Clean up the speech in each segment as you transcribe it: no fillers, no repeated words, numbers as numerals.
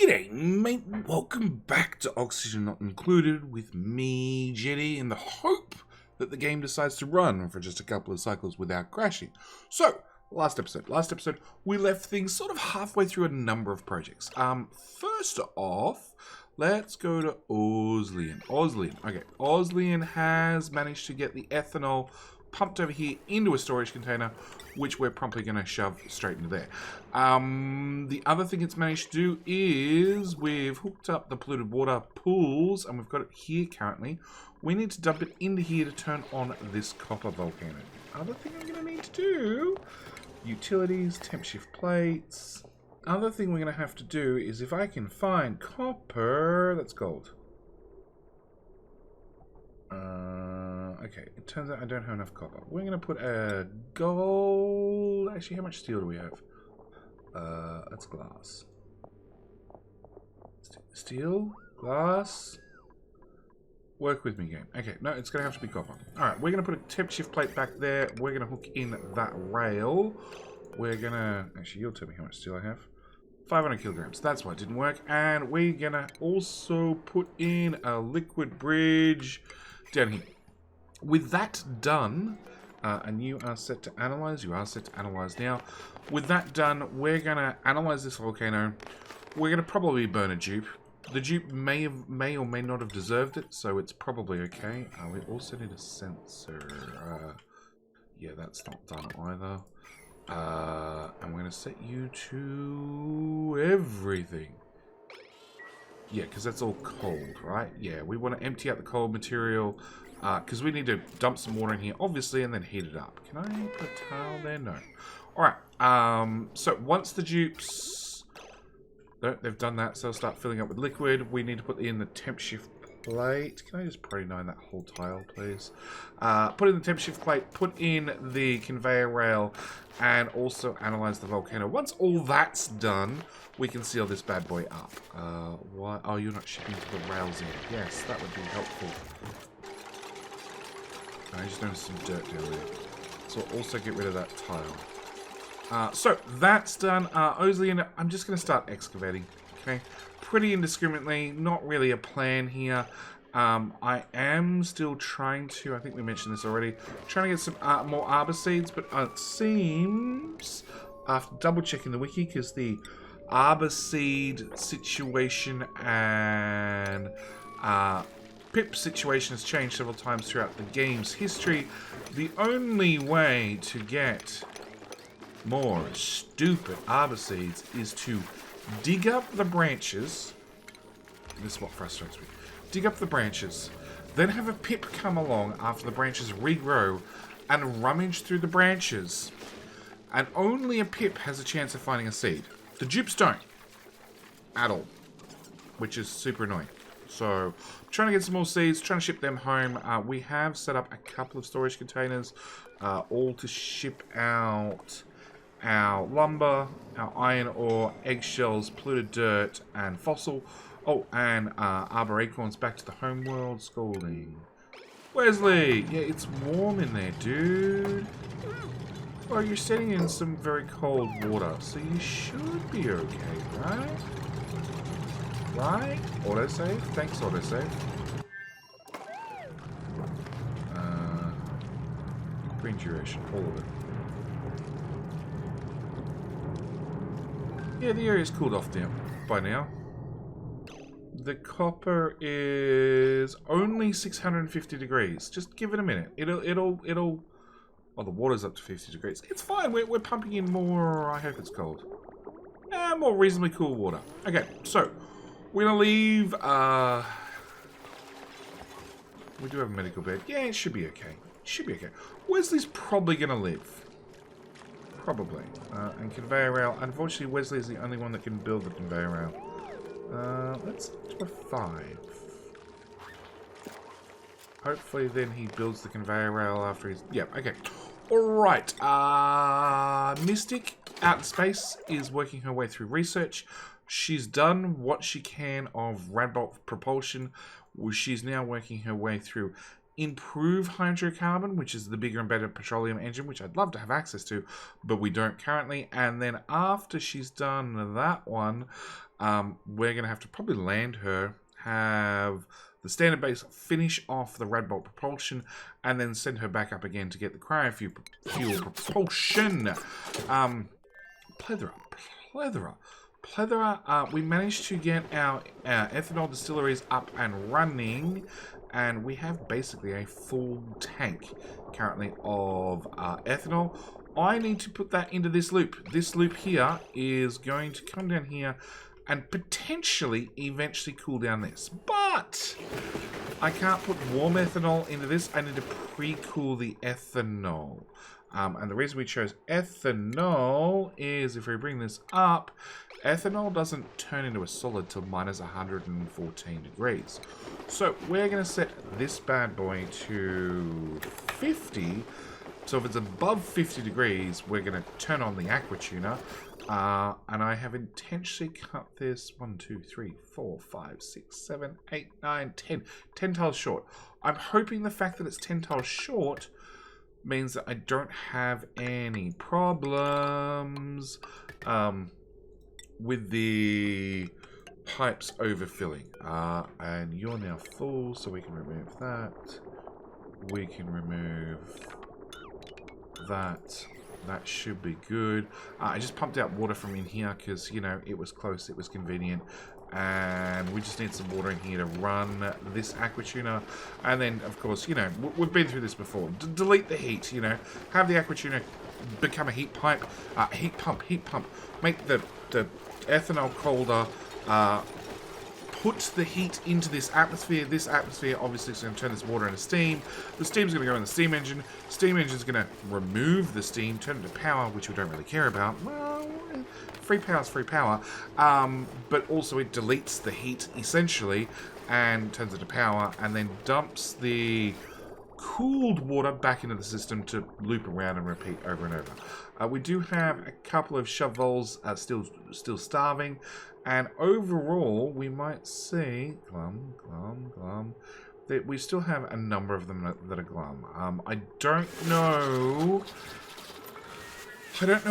G'day, mate. Welcome back to Oxygen Not Included with me, Jetty, in the hope that the game decides to run for just a couple of cycles without crashing. So, last episode, we left things sort of halfway through a number of projects. First off, let's go to Ausley. Okay, Ausley has managed to get the ethanol pumped over here into a storage container, which we're promptly going to shove straight into there. The other thing it's managed to do is we've hooked up the polluted water pools, and we've got it here currently. We need to dump it into here to turn on this copper volcano. Other thing I'm going to need to do, utilities, temp shift plates. Other thing we're going to have to do is if I can find copper, that's gold. Okay, it turns out I don't have enough copper. We're going to put a gold... Actually, how much steel do we have? That's glass. Steel? Glass? Work with me, game. Okay, no, it's going to have to be copper. Alright, we're going to put a temp shift plate back there. We're going to hook in that rail. We're going to... Actually, you'll tell me how much steel I have. 500 kilograms. That's why it didn't work. And we're going to also put in a liquid bridge down here. With that done, and you are set to analyze. You are set to analyze now. With that done, we're going to analyze this volcano. We're going to probably burn a dupe. The dupe may or may not have deserved it, so it's probably okay. We also need a sensor. Yeah, that's not done either. And we're going to set you to everything. Yeah, because that's all cold, right? Yeah, we want to empty out the cold material. Because we need to dump some water in here, obviously, and then heat it up. Can I put a towel there? No. Alright, so once the dupes... No, they've done that, so they'll start filling up with liquid. We need to put in the temp shift plate. Can I just pre-9 that whole tile, please? Put in the temp shift plate, put in the conveyor rail, and also analyze the volcano. Once all that's done, we can seal this bad boy up. Why? Oh, you're not shipping to the rails in. Yes, that would be helpful. I just noticed some dirt down there. So I'll also get rid of that tile. So that's done. Ausley, and I'm just going to start excavating. Okay, pretty indiscriminately. Not really a plan here. I am still trying to, I think we mentioned this already, trying to get some more arbor seeds, but it seems, after double checking the wiki, because the arbor seed situation and pip situation has changed several times throughout the game's history, the only way to get more stupid arbor seeds is to dig up the branches. This is what frustrates me. Dig up the branches, then have a pip come along after the branches regrow and rummage through the branches. And only a pip has a chance of finding a seed. The dupes don't. At all. Which is super annoying. So, I'm trying to get some more seeds, trying to ship them home. We have set up a couple of storage containers, all to ship out our lumber, our iron ore, eggshells, polluted dirt, and fossil. Oh, and arbor acorns back to the home world. Scalding. Wesley! Yeah, it's warm in there, dude. Well, you're sitting in some very cold water, so you should be okay, right? Right? Autosave? Thanks, autosave. Green duration, all of it. Yeah, the area's cooled off now, by now. The copper is only 650 degrees. Just give it a minute. It'll. Oh, the water's up to 50 degrees. It's fine. We're pumping in more. I hope it's cold. More reasonably cool water. Okay, so we're gonna leave. We do have a medical bed. Yeah, it should be okay. Should be okay. Wesley's probably gonna live. Probably. And conveyor rail. Unfortunately, Wesley is the only one that can build the conveyor rail. Let's do a 5. Hopefully then he builds the conveyor rail after he's... Yeah, okay. Alright. Mystic, out in space, is working her way through research. She's done what she can of Radbolt propulsion. She's now working her way through improve hydrocarbon, which is the bigger and better petroleum engine, which I'd love to have access to, but we don't currently. And then after she's done that one, we're going to have to probably land her, have the standard base finish off the Radbolt propulsion, and then send her back up again to get the cryofuel propulsion. Plethora. We managed to get our ethanol distilleries up and running, and we have basically a full tank currently of ethanol. I need to put that into this loop. This loop here is going to come down here and potentially eventually cool down this. But I can't put warm ethanol into this. I need to pre-cool the ethanol. And the reason we chose ethanol is, if we bring this up, ethanol doesn't turn into a solid till minus 114 degrees. So we're going to set this bad boy to 50. So if it's above 50 degrees, we're going to turn on the aqua tuner. And I have intentionally cut this 1, 2, 3, 4, 5, 6, 7, 8, 9, 10. 10 tiles short. I'm hoping the fact that it's 10 tiles short means that I don't have any problems with the pipes overfilling. And you're now full, so we can remove that. We can remove that. That should be good. I just pumped out water from in here because, you know, it was close, it was convenient. And we just need some water in here to run this aqua tuner. And then, of course, you know, we've been through this before. Delete the heat, you know. Have the aqua tuner become a heat pipe. Heat pump. Make the ethanol colder. Put the heat into this atmosphere. This atmosphere obviously is going to turn this water into steam. The steam's going to go in the steam engine. Steam engine's going to remove the steam, turn it to power, which we don't really care about. Well, free power's free power. But also it deletes the heat, essentially, and turns it to power, and then dumps the cooled water back into the system to loop around and repeat over and over. We do have a couple of shovels still starving. And overall, we might see glum, that we still have a number of them that are glum. I don't know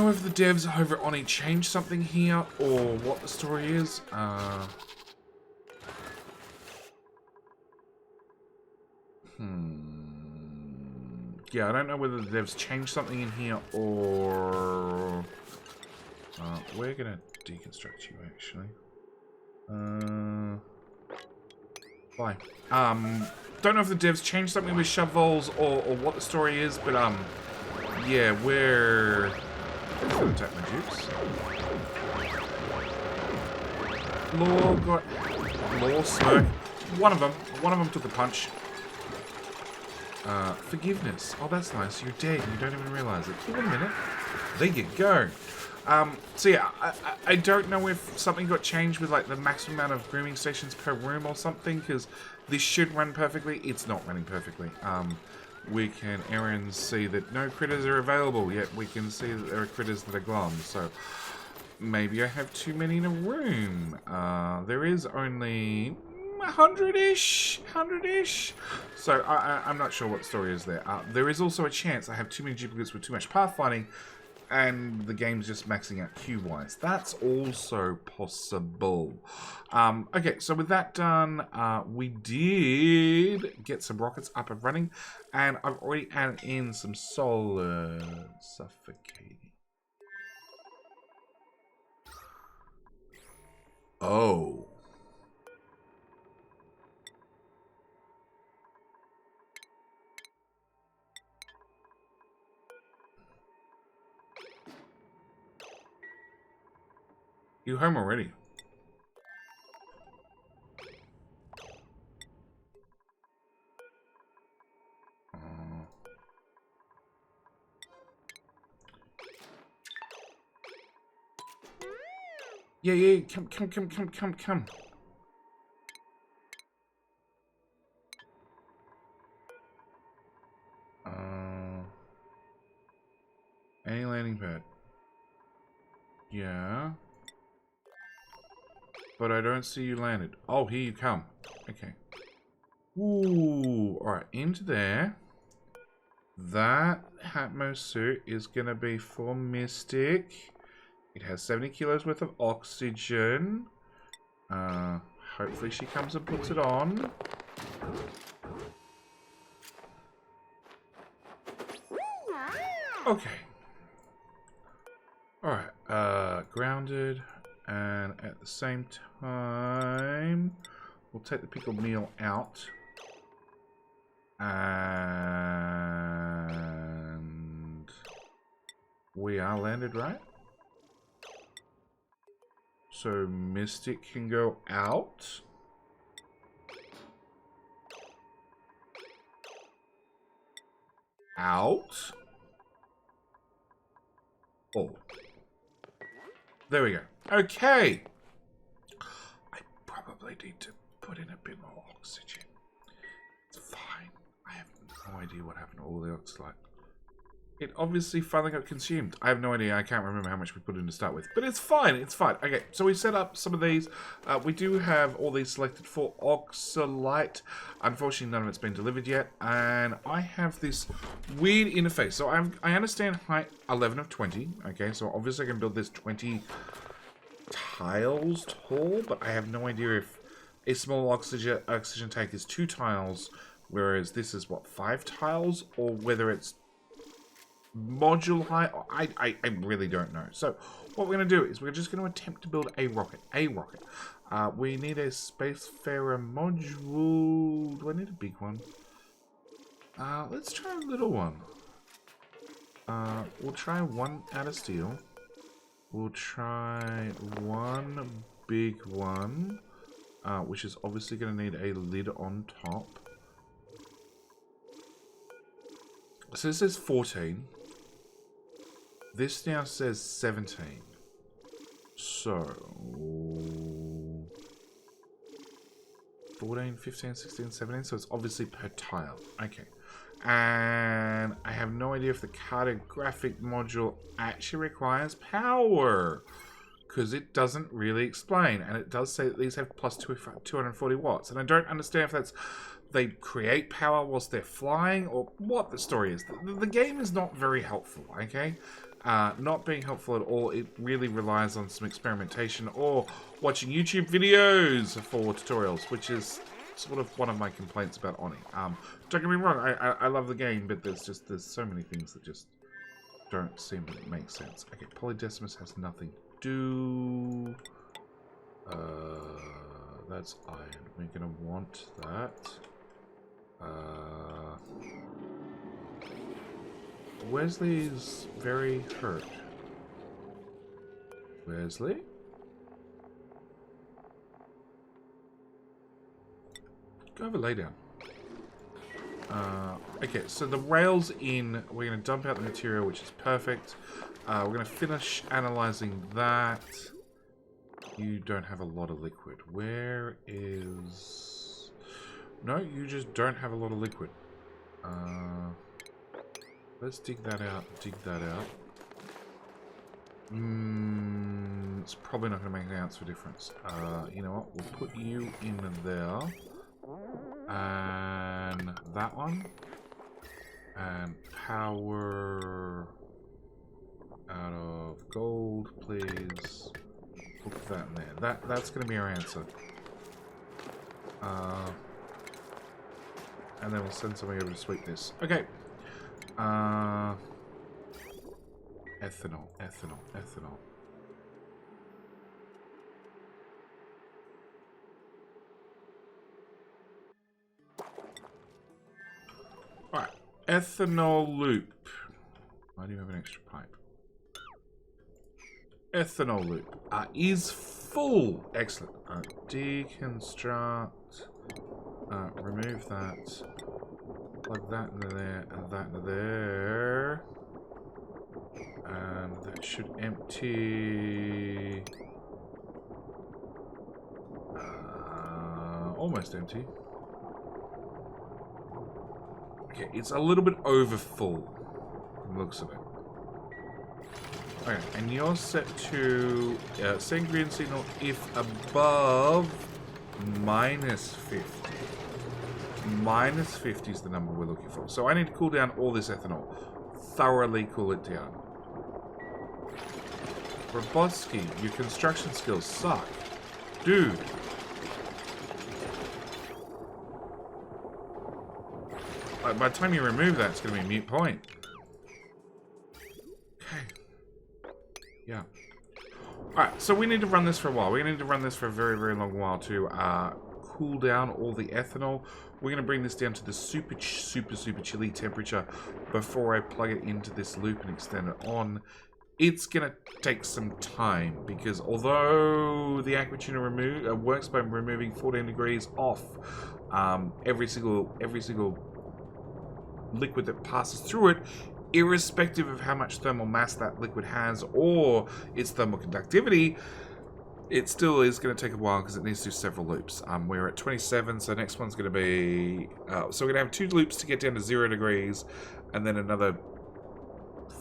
if the devs over at Oni changed something here or what the story is. Yeah, I don't know whether the devs changed something in here or we're gonna deconstruct you actually. Why? Don't know if the devs changed something with shovels or what the story is, but yeah, we're gonna attack my dupes. Law smoke. One of them took a punch. Forgiveness. Oh, that's nice. You're dead and you don't even realize it. Wait a minute. There you go. So yeah, I don't know if something got changed with like the maximum amount of grooming stations per room or something, because this should run perfectly. It's not running perfectly. We can, Aaron, see that no critters are available, yet we can see that there are critters that are glum. So maybe I have too many in a room. There is only 100-ish. So I'm not sure what the story is there. There is also a chance I have too many duplicates with too much pathfinding, and the game's just maxing out Q-wise. That's also possible. Okay, so with that done, we did get some rockets up and running, and I've already added in some solar suffocating. Oh. You home already? Yeah, come. Any landing pad? Yeah. But I don't see you landed. Oh, here you come. Okay. Ooh, alright, into there. That Hatmo suit is going to be for Mystic. It has 70 kilos worth of oxygen. Hopefully she comes and puts it on. Okay. Alright, grounded. And at the same time, we'll take the pickled meal out. And we are landed, right? So Mystic can go out. Out. Oh. There we go. Okay. I probably need to put in a bit more oxygen. It's fine. I have no idea what happened to all the oxalate. It obviously finally got consumed. I have no idea. I can't remember how much we put in to start with. But it's fine. It's fine. Okay, so we set up some of these. We do have all these selected for oxalate. Unfortunately, none of it's been delivered yet. And I have this weird interface. So I understand height 11 of 20. Okay, so obviously I can build this 20 tiles tall. But I have no idea if a small oxygen tank is 2 tiles. Whereas this is, what, 5 tiles? Or whether it's module height. I really don't know. So what we're going to do is we're just going to attempt to build a rocket. We need a spacefarer module. Do I need a big one? Let's try a little one. We'll try one out of steel. We'll try one big one, which is obviously going to need a lid on top. So this says 14. This now says 17. So 14, 15, 16, 17. So it's obviously per tile. Okay. And I have no idea if the cartographic module actually requires power, because it doesn't really explain. And it does say that these have plus 240 watts. And I don't understand if that's they create power whilst they're flying, or what the story is. The game is not very helpful, okay? Not being helpful at all. It really relies on some experimentation or watching YouTube videos for tutorials, which is sort of one of my complaints about Oni. Don't get me wrong, I love the game, but there's so many things that just don't seem to make sense. Okay, Polygemous has nothing to do. That's iron. We're gonna want that. Wesley's very hurt. Wesley? Go have a lay down. Okay, so the rail's in. We're going to dump out the material, which is perfect. We're going to finish analyzing that. You don't have a lot of liquid. Where is... No, you just don't have a lot of liquid. Let's dig that out, It's probably not going to make an ounce of difference. You know what? We'll put you in there. And that one. And power out of gold, please. We'll put that in there. That's going to be our answer. And then we'll send somebody over to sweep this. Okay. Ethanol. Alright. Ethanol loop. Why do you have an extra pipe? Ethanol loop. Is full. Excellent. Deconstruct. Remove that. Plug that into there and that into there. And that should empty. Almost empty. Okay, it's a little bit over full from the looks of it. Okay, and you're set to send green signal if above -50. -50 is the number we're looking for. So I need to cool down all this ethanol. Thoroughly cool it down. Robotsky, your construction skills suck. Dude. By the time you remove that, it's going to be a mute point. Okay. Yeah. Alright, so we need to run this for a while. We need to run this for a very, very long while to cool down all the ethanol. We're going to bring this down to the super chilly temperature before I plug it into this loop and extend it on. It's going to take some time because although the aqua tuner works by removing 14 degrees off every single liquid that passes through it, irrespective of how much thermal mass that liquid has or its thermal conductivity, it still is going to take a while because it needs to do several loops. We're at 27, so next one's going to be... so we're going to have 2 loops to get down to 0 degrees, and then another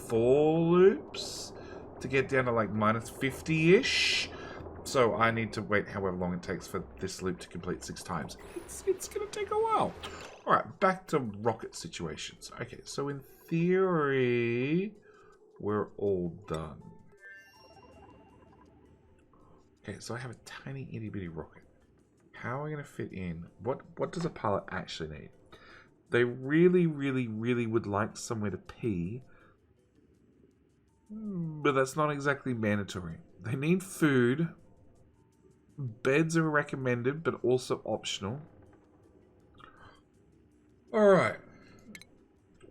4 loops to get down to like minus 50-ish. So I need to wait however long it takes for this loop to complete 6 times. It's going to take a while. Alright, back to rocket situations. Okay, so in theory, we're all done. Okay, so I have a tiny itty bitty rocket. How am I going to fit in? What does a pilot actually need? They really would like somewhere to pee. But that's not exactly mandatory. They need food. Beds are recommended, but also optional. Alright.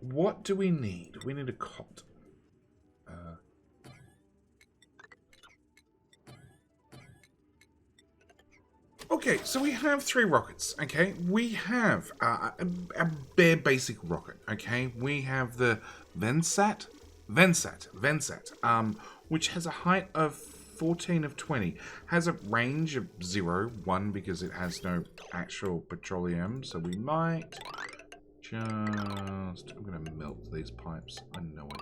What do we need? We need a cot. Okay, so we have 3 rockets, okay? We have a bare basic rocket, okay? We have the Vensat, which has a height of 14 of 20. Has a range of 0, 1, because it has no actual petroleum, so we might just... I'm going to melt these pipes, I know it.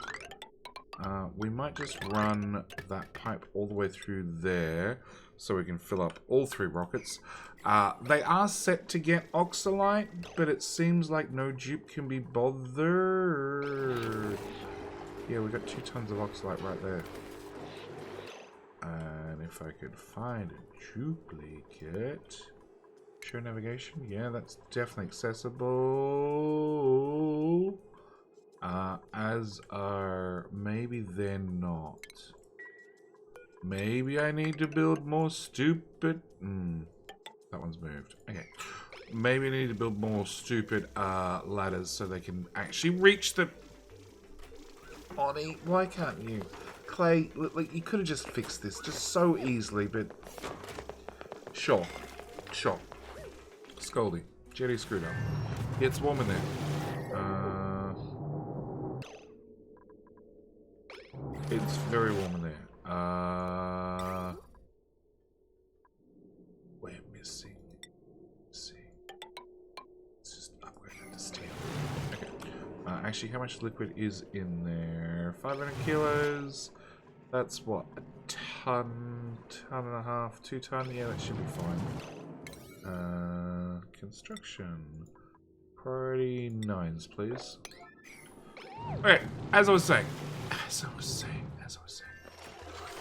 We might just run that pipe all the way through there, so we can fill up all 3 rockets. They are set to get oxalite, but it seems like no dupe can be bothered. Yeah, we got 2 tons of oxalite right there. And if I could find a duplicate... Show navigation? Yeah, that's definitely accessible. As are... Maybe they're not. Maybe I need to build more stupid... that one's moved. Okay. Maybe I need to build more stupid ladders so they can actually reach the... Oni, why can't you? Clay, like, you could have just fixed this just so easily, but... Sure. Scoldy. Jetty screwed up. It's warm in there. It's very warm in there. We're missing. Let's just upgrade that to steel. Okay. Actually, how much liquid is in there? 500 kilos. That's what? A ton and a half, 2 ton? Yeah, that should be fine. Construction. Priority 9s, please. Okay, as I was saying.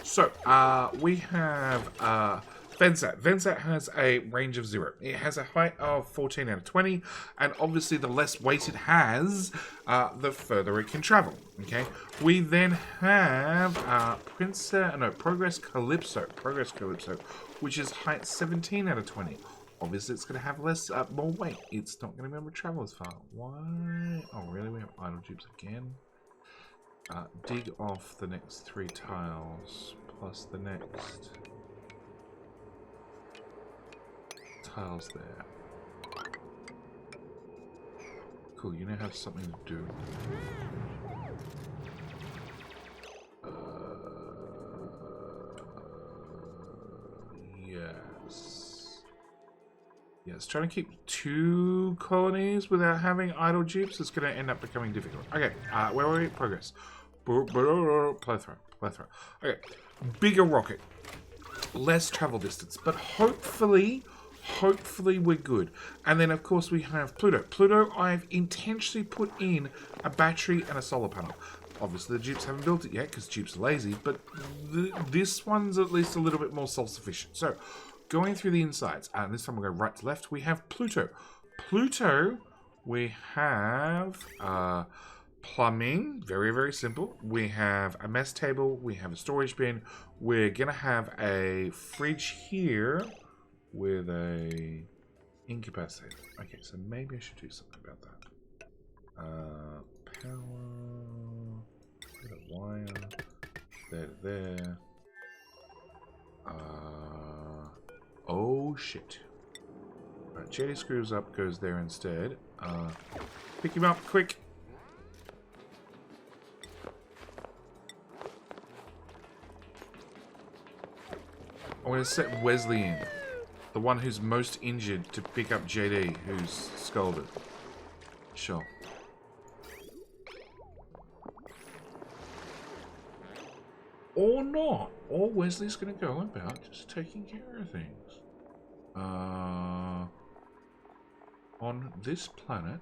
So, we have Vensat. Vensat has a range of 0. It has a height of 14 out of 20, and obviously the less weight it has, the further it can travel. Okay. We then have Progress Calypso, which is height 17 out of 20. Obviously, it's going to have more weight. It's not going to be able to travel as far. Why? Oh, really? We have idle tubes again. Dig off the next 3 tiles, plus the next tiles there. Cool, you now have something to do. Yes, trying to keep 2 colonies without having idle dupes is going to end up becoming difficult. Okay, where are we? Progress. Plethora. Okay, bigger rocket. Less travel distance, but hopefully we're good. And then, of course, we have Pluto. Pluto, I've intentionally put in a battery and a solar panel. Obviously, the dupes haven't built it yet because dupes are lazy, but this one's at least a little bit more self-sufficient. So, going through the insides. And this time we'll go right to left. We have Pluto. Pluto, we have plumbing. Very, very simple. We have a mess table. We have a storage bin. We're going to have a fridge here with a incapacitator. Okay, so maybe I should do something about that. Power. Get a wire. There. Oh shit. Alright, JD screws up, goes there instead. Pick him up, quick! I'm gonna set Wesley in. The one who's most injured to pick up JD, who's scalded. Sure. Or not. Or Wesley's going to go about just taking care of things. On this planet.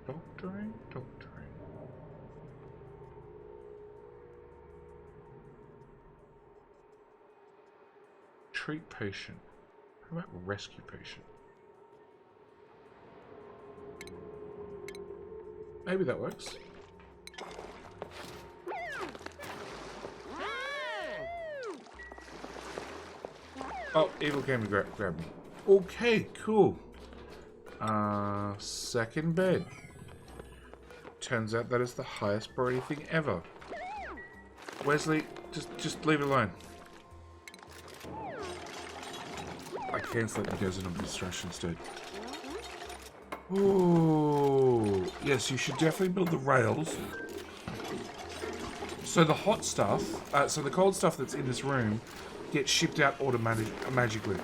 Doctoring. Treat patient. How about rescue patient? Maybe that works. Oh, evil came to grab me. Okay, cool. Second bed. Turns out that is the highest priority thing ever. Wesley, just leave it alone. I cancel it and goes into distraction instead. Ooh, yes, you should definitely build the rails. So the hot stuff, so the cold stuff that's in this room gets shipped out magically.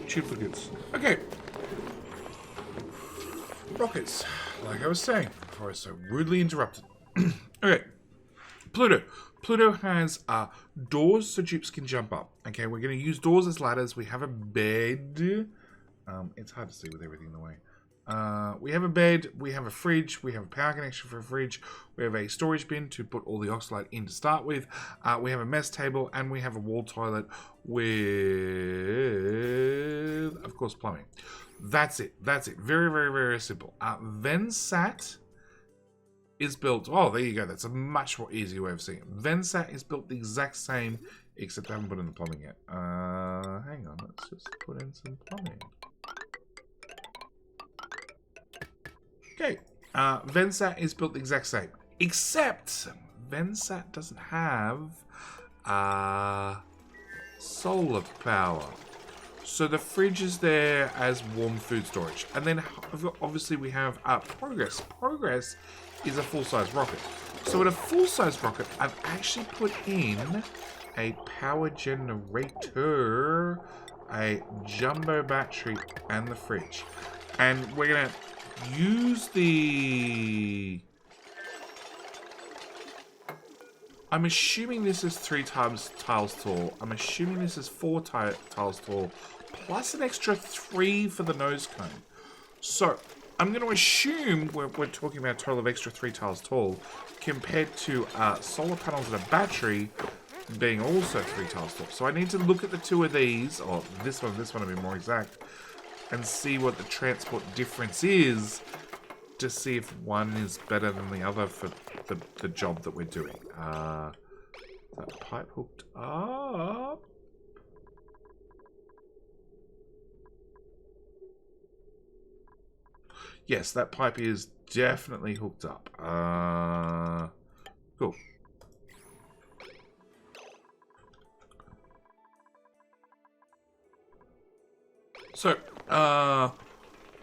Duplicants. Okay. Rockets. Like I was saying before I was so rudely interrupted. Okay. Pluto. Pluto has doors so dupes can jump up. Okay, we're going to use doors as ladders. We have a bed. It's hard to see with everything in the way. We have a bed, we have a fridge, we have a power connection for a fridge, we have a storage bin to put all the oxalate in to start with, we have a mess table, and we have a wall toilet with, of course, plumbing. That's it. Very, very, very simple. Vensat is built, oh, there you go. That's a much more easier way of seeing it. Vensat is built the exact same, except I haven't put in the plumbing yet. Hang on, let's just put in some plumbing. Okay, Vensat is built the exact same, except Vensat doesn't have solar power. So the fridge is there as warm food storage. And then obviously we have Progress. Progress is a full-size rocket. So with a full-size rocket, I've actually put in a power generator, a jumbo battery, and the fridge. And we're going to use the... I'm assuming this is 3 tiles tall. I'm assuming this is 4 tiles tall, plus an extra 3 for the nose cone. So, I'm going to assume we're talking about a total of extra 3 tiles tall, compared to solar panels and a battery being also 3 tiles tall. So I need to look at the 2 of these, or this one to be more exact, and see what the transport difference is to see if one is better than the other for the job that we're doing. That pipe hooked up. Yes, that pipe is definitely hooked up. Cool. So,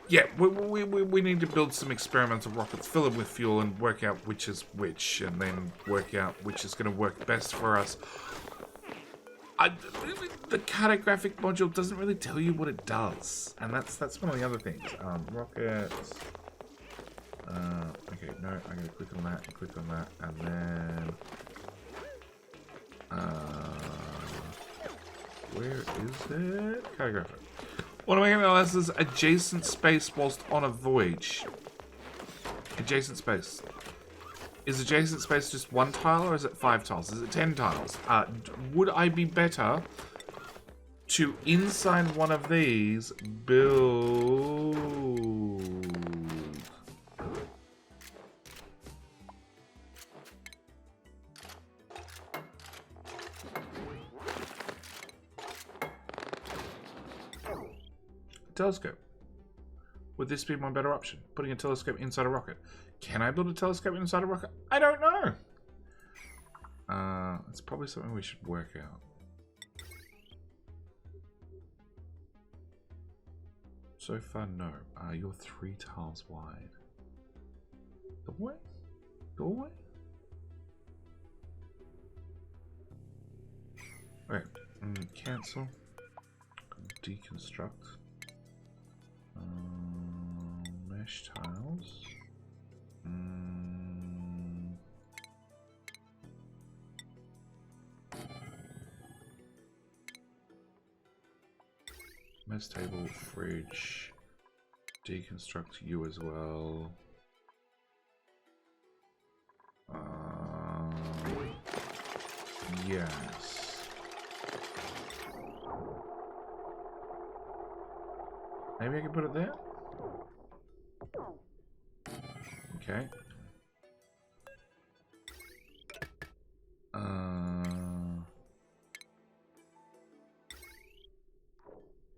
yeah, we need to build some experimental rockets, fill them with fuel, and work out which is which, and then work out which is going to work best for us. The cartographic module doesn't really tell you what it does, and that's one of the other things. Rockets. Okay, no, I'm going to click on that, and click on that, and then... where is it? Cartographic. Automatic analysis adjacent space whilst on a voyage. Adjacent space. Is adjacent space just 1 tile or is it 5 tiles? Is it 10 tiles? Would I be better to inside one of these build... telescope? Would this be my better option? Putting a telescope inside a rocket. Can I build a telescope inside a rocket? I don't know. It's probably something we should work out. So far, no. You're 3 tiles wide. Doorway? Doorway? Okay. Cancel. Deconstruct. Mesh tiles. Mess table, fridge. Deconstruct you as well. Yes. Maybe I can put it there? Okay.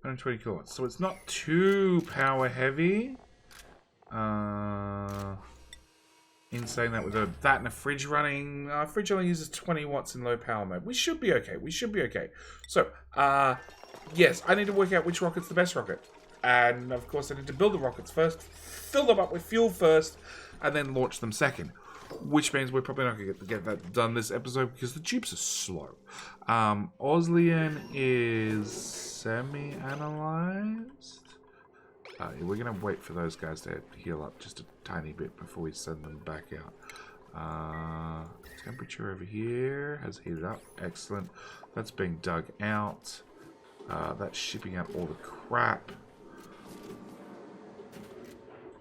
120 kilowatts. So it's not too power heavy. In saying that, with that and a fridge running, fridge only uses 20 watts in low power mode. We should be okay. We should be okay. So, yes, I need to work out which rocket's the best rocket. And, of course, I need to build the rockets first, fill them up with fuel first, and then launch them second. Which means we're probably not going to get that done this episode because the tubes are slow. Ausley is semi-analyzed. We're going to wait for those guys to heal up just a tiny bit before we send them back out. Temperature over here has heated up. Excellent. That's being dug out. That's shipping out all the crap.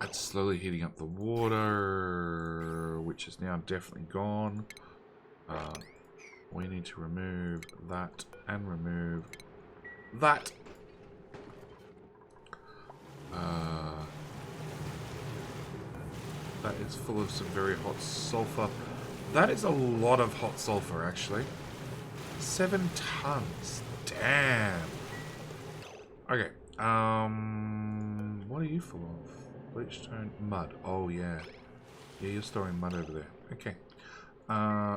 That's slowly heating up the water, which is now definitely gone. We need to remove that and remove that. That is full of some very hot sulfur. That is a lot of hot sulfur, actually. 7 tons. Damn. Okay. What are you full of? Bleachstone, mud. Oh yeah. Yeah, you're storing mud over there. Okay.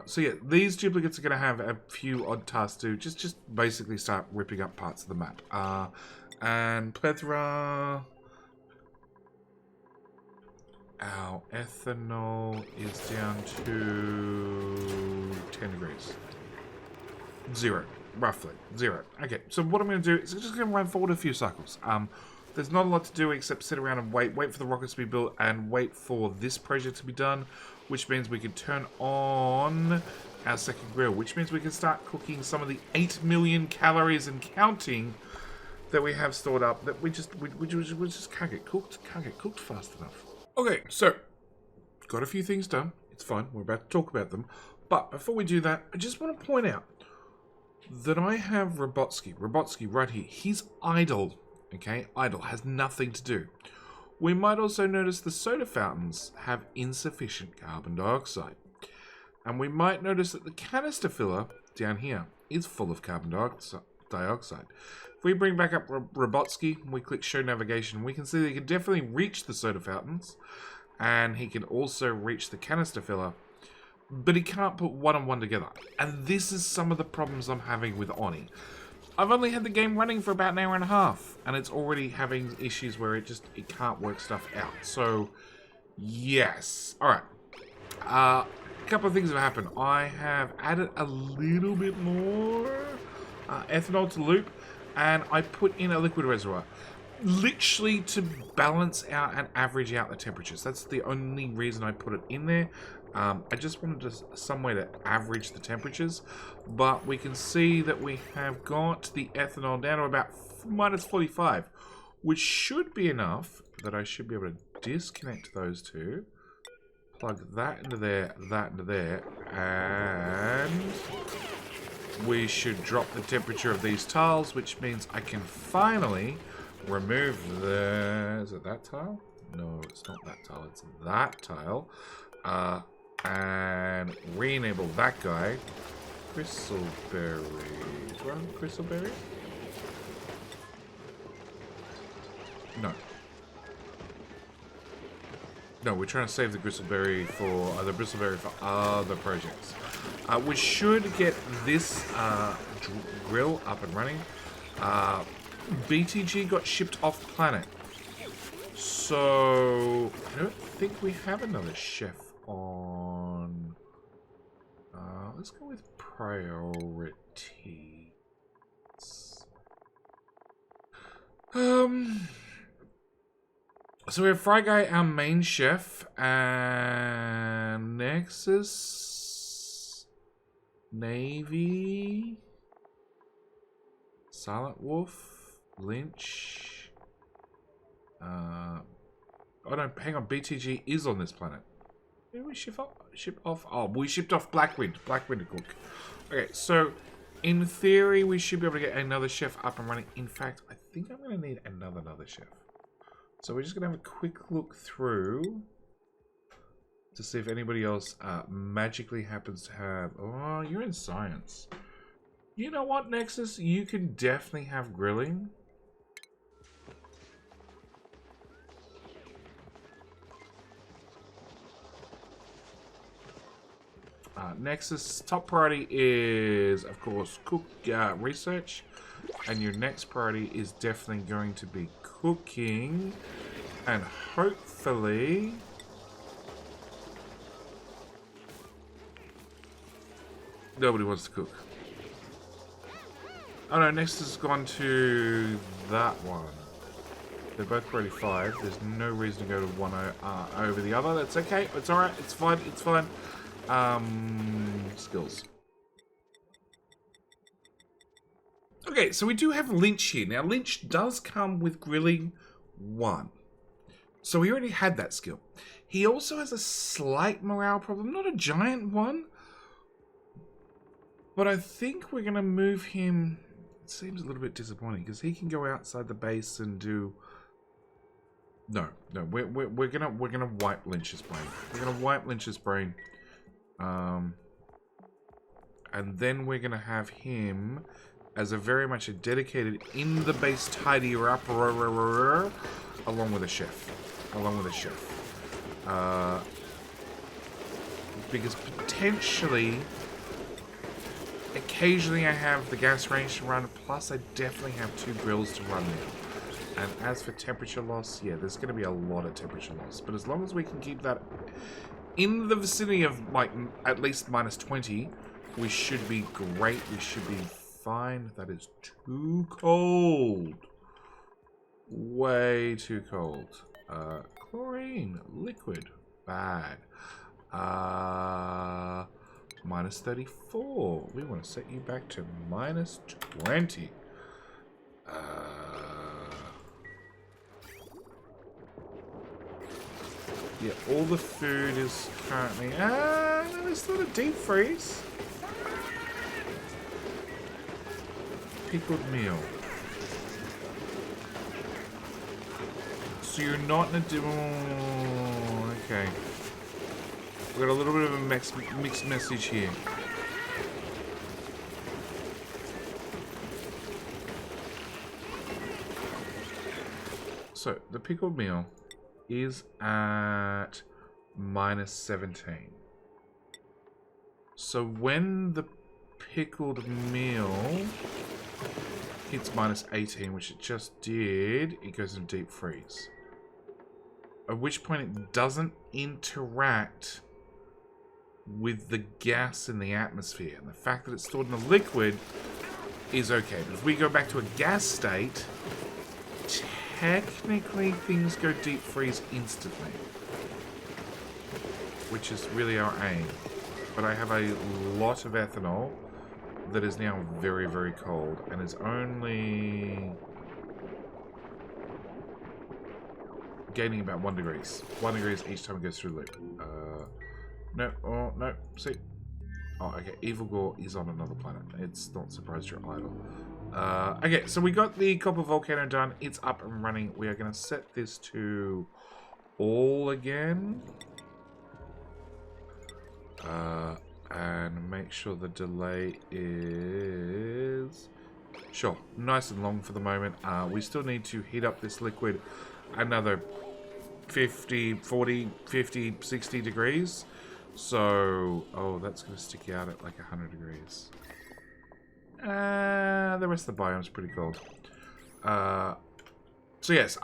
So yeah, these duplicates are going to have a few odd tasks to just basically start ripping up parts of the map. And plethora. Our ethanol is down to 10 degrees. 0, roughly. 0. Okay, so what I'm going to do is I'm just going to run forward a few cycles. There's not a lot to do except sit around and wait for the rockets to be built and wait for this project to be done, which means we can turn on our second grill, which means we can start cooking some of the 8 million calories and counting that we have stored up that we just can't get cooked fast enough. Okay, so got a few things done. It's fine. We're about to talk about them. But before we do that, I just want to point out that I have Robotsky right here. He's idle. Okay, idle, has nothing to do. We might also notice the soda fountains have insufficient carbon dioxide. And we might notice that the canister filler down here is full of carbon dioxide. If we bring back up Robotsky, we click show navigation, we can see that he can definitely reach the soda fountains. And he can also reach the canister filler. But he can't put one and one together. And this is some of the problems I'm having with Oni. I've only had the game running for about an hour and a half, and it's already having issues where it can't work stuff out. So, yes. Alright. A couple of things have happened. I have added a little bit more ethanol to loop, and I put in a liquid reservoir. Literally to balance out and average out the temperatures. That's the only reason I put it in there. I just wanted some way to average the temperatures, but we can see that we have got the ethanol down to about minus 45, which should be enough that I should be able to disconnect those two, Plug that into there, and we should drop the temperature of these tiles, which means I can finally remove the... Is it that tile? No, it's not that tile. It's that tile. And re-enable that guy. Crystleberry. Do I have a crystleberry? No. No, we're trying to save the bristleberry for other projects. We should get this grill up and running. BTG got shipped off planet, so I don't think we have another chef on. Let's go with priorities. So we have Fry Guy, our main chef, and Nexus, Navy, Silent Wolf, Lynch. Oh no, hang on, BTG is on this planet. Did we ship off? Oh, we shipped off Blackwind to cook. Okay, so in theory we should be able to get another chef up and running. In fact, I think I'm going to need another chef. So we're just going to have a quick look through to see if anybody else magically happens to have... Oh, you're in science. You know what, Nexus? You can definitely have grilling. Nexus, top priority is, of course, research. And your next priority is definitely going to be cooking. And hopefully... Nobody wants to cook. Oh no, Nexus has gone to that one. They're both priority 5. There's no reason to go to one over the other. That's okay. It's alright. It's fine. It's fine. Skills. Okay, so we do have Lynch here. Now, Lynch does come with grilling 1. So he already had that skill. He also has a slight morale problem. Not a giant one. But I think we're going to move him... It seems a little bit disappointing because he can go outside the base and do... No, we're gonna wipe Lynch's brain. We're gonna wipe Lynch's brain. And then we're gonna have him as a very much a dedicated in the base tidier up along with a chef. Because potentially occasionally I have the gas range to run, plus I definitely have 2 grills to run now. And as for temperature loss, yeah, there's going to be a lot of temperature loss. But as long as we can keep that in the vicinity of, like, at least -20, we should be great. We should be fine. That is too cold. Way too cold. Chlorine. Liquid. Bad. -34. We want to set you back to -20. Yeah, all the food is currently... no, there's not a deep freeze. Pickled meal. So you're not in a... Oh, okay. We've got a little bit of a mixed message here. So, the pickled meal is at -17. So when the pickled meal hits -18, which it just did, it goes into deep freeze. At which point it doesn't interact with the gas in the atmosphere. And the fact that it's stored in a liquid is okay. But if we go back to a gas state, technically things go deep freeze instantly, which is really our aim. But I have a lot of ethanol that is now very, very cold and is only gaining about 1 degree. 1 degree each time it goes through the loop. No, oh, no, see. Oh, okay, Evil Gore is on another planet. It's not surprised you're idle. Okay, so we got the copper volcano done. It's up and running. We are going to set this to all again. And make sure the delay is... Sure, nice and long for the moment. We still need to heat up this liquid another 50, 40, 50, 60 degrees. So, oh, that's going to stick you out at like 100 degrees. The rest of the biome's pretty cold. So yes,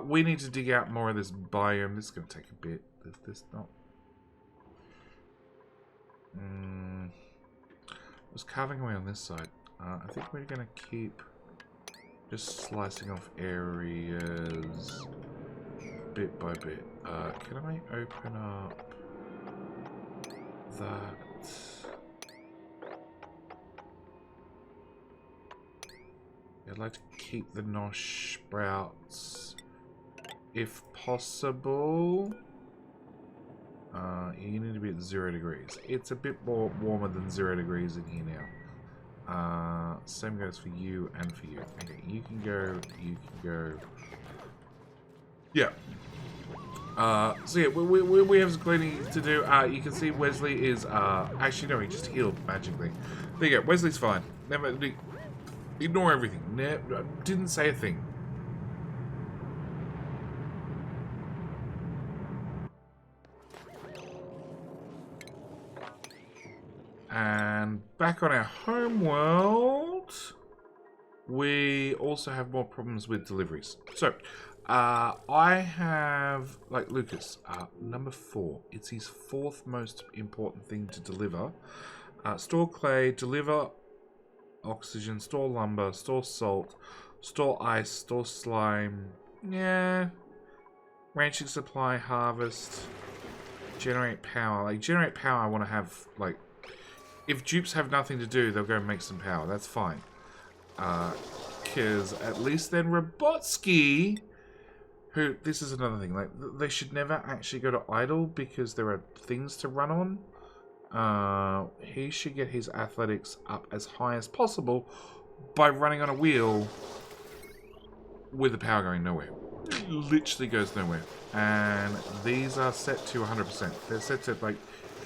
we need to dig out more of this biome. This is going to take a bit. This not... I was carving away on this side. I think we're going to keep just slicing off areas bit by bit. Can I open up that? I'd like to keep the nosh sprouts if possible. You need to be at 0 degrees. It's a bit more warmer than 0 degrees in here now. Same goes for you and for you. Okay, you can go, you can go. Yeah. So yeah, we have some cleaning to do. You can see Wesley is, actually no, he just healed magically. There you go, Wesley's fine. Never, ignore everything. Didn't say a thing. And back on our home world, we also have more problems with deliveries. So, I have, like Lucas, number 4. It's his 4th most important thing to deliver. Store clay, deliver oxygen, store lumber, store salt, store ice, store slime. Yeah. Ranching supply, harvest, generate power. Like, generate power, I want to have, like, if dupes have nothing to do, they'll go and make some power. That's fine. Because at least then Robotsky, who, this is another thing, like, they should never actually go to idle because there are things to run on. He should get his athletics up as high as possible by running on a wheel with the power going nowhere. It literally goes nowhere. And these are set to 100%. They're set to, like,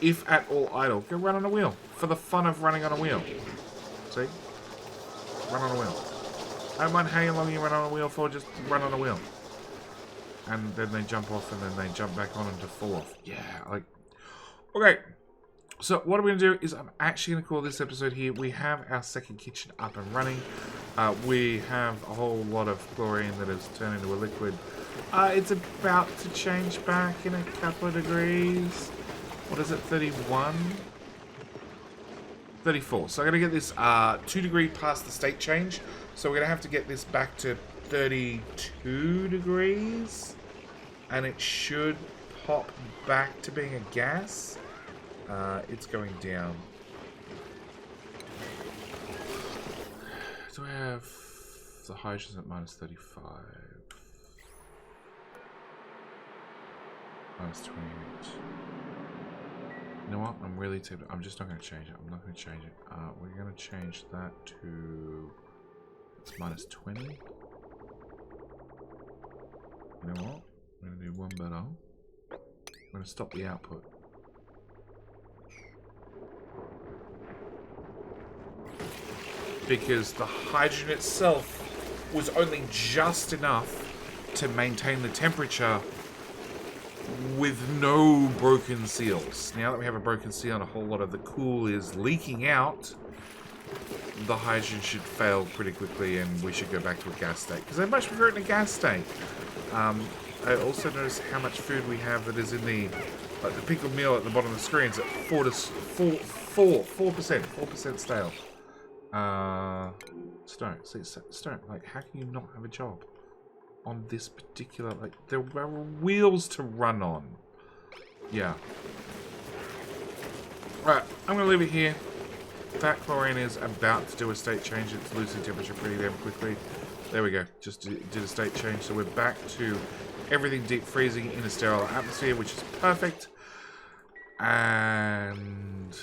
if at all idle, go run on a wheel. For the fun of running on a wheel. See? Run on a wheel. I don't mind how long you run on a wheel for, just run on a wheel. And then they jump off and then they jump back on and to fall off. Yeah, like... Okay. So what I'm going to do is I'm actually going to call this episode here. We have our second kitchen up and running. We have a whole lot of chlorine that has turned into a liquid. It's about to change back in a couple of degrees. What is it, 31? 34. So I'm going to get this 2 degrees past the state change. So we're going to have to get this back to 32 degrees. And it should pop back to being a gas. It's going down. Do I have the hydrogen at minus 35? Minus 28. You know what? I'm really tempted. I'm just not going to change it. I'm not going to change it. We're going to change that to... It's minus 20. You know what? I'm going to do one better. I'm going to stop the output. Because the hydrogen itself was only just enough to maintain the temperature with no broken seals. Now that we have a broken seal and a whole lot of the cool is leaking out, the hydrogen should fail pretty quickly and we should go back to a gas state. Because I much prefer it in a gas state. I also notice how much food we have that is in the, like the pickled meal at the bottom of the screen is at 4% stale. Stone, see, Stone, like, how can you not have a job on this particular, like, there are wheels to run on. Yeah. Right, I'm gonna leave it here. That chlorine is about to do a state change. It's losing temperature pretty damn quickly. There we go, just did a state change. So we're back to everything deep freezing in a sterile atmosphere, which is perfect. And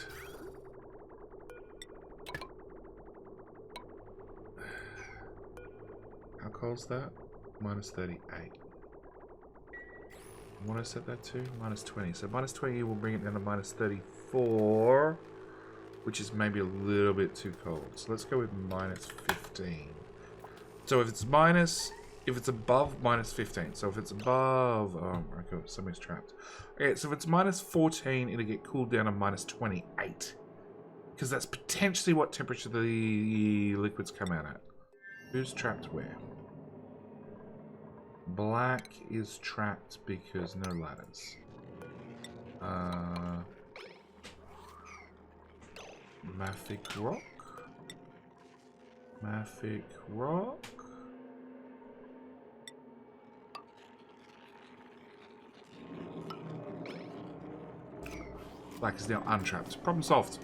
how cold's that? Minus 38. What did I set that to? Minus 20. So minus 20 will bring it down to minus 34, which is maybe a little bit too cold. So let's go with minus 15. So if it's above minus 15. So if it's above, oh my god, somebody's trapped. Okay, so if it's minus 14, it'll get cooled down to minus 28. Because that's potentially what temperature the liquids come out at. Who's trapped where? Black is trapped because no ladders. Mafic rock? Mafic rock? Black is now untrapped. Problem solved.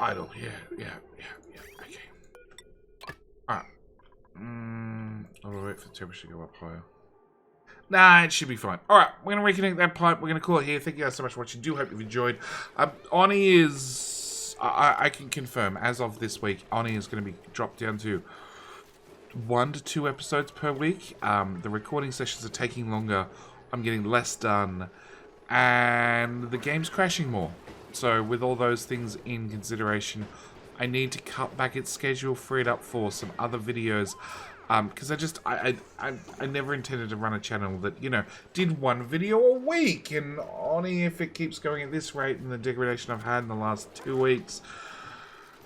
Idle. Yeah. Okay. Alright. I'll wait for the temperature to go up higher. Nah, it should be fine. Alright, we're going to reconnect that pipe. We're going to call it here. Thank you guys so much for watching. Do hope you've enjoyed. Oni is... I can confirm, as of this week, Oni is going to be dropped down to 1 to 2 episodes per week. The recording sessions are taking longer. I'm getting less done. And the game's crashing more. So with all those things in consideration, I need to cut back its schedule, free it up for some other videos. Because I never intended to run a channel that, you know, did 1 video a week. And only if it keeps going at this rate and the degradation I've had in the last 2 weeks,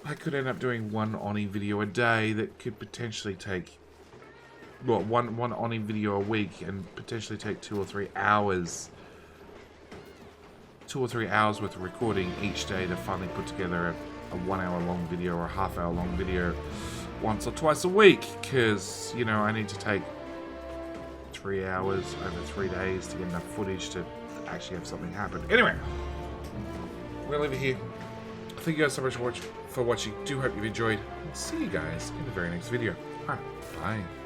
I could end up doing 1 Oni video a day that could potentially take, well, one Oni video a week and potentially take 2 or 3 hours. 2 or 3 hours worth of recording each day to finally put together a 1 hour long video or a half hour long video once or twice a week, because, you know, I need to take 3 hours over 3 days to get enough footage to actually have something happen. Anyway, we're gonna leave it here. Thank you guys so much for watching. Do hope you've enjoyed. See you guys in the very next video. Alright, bye.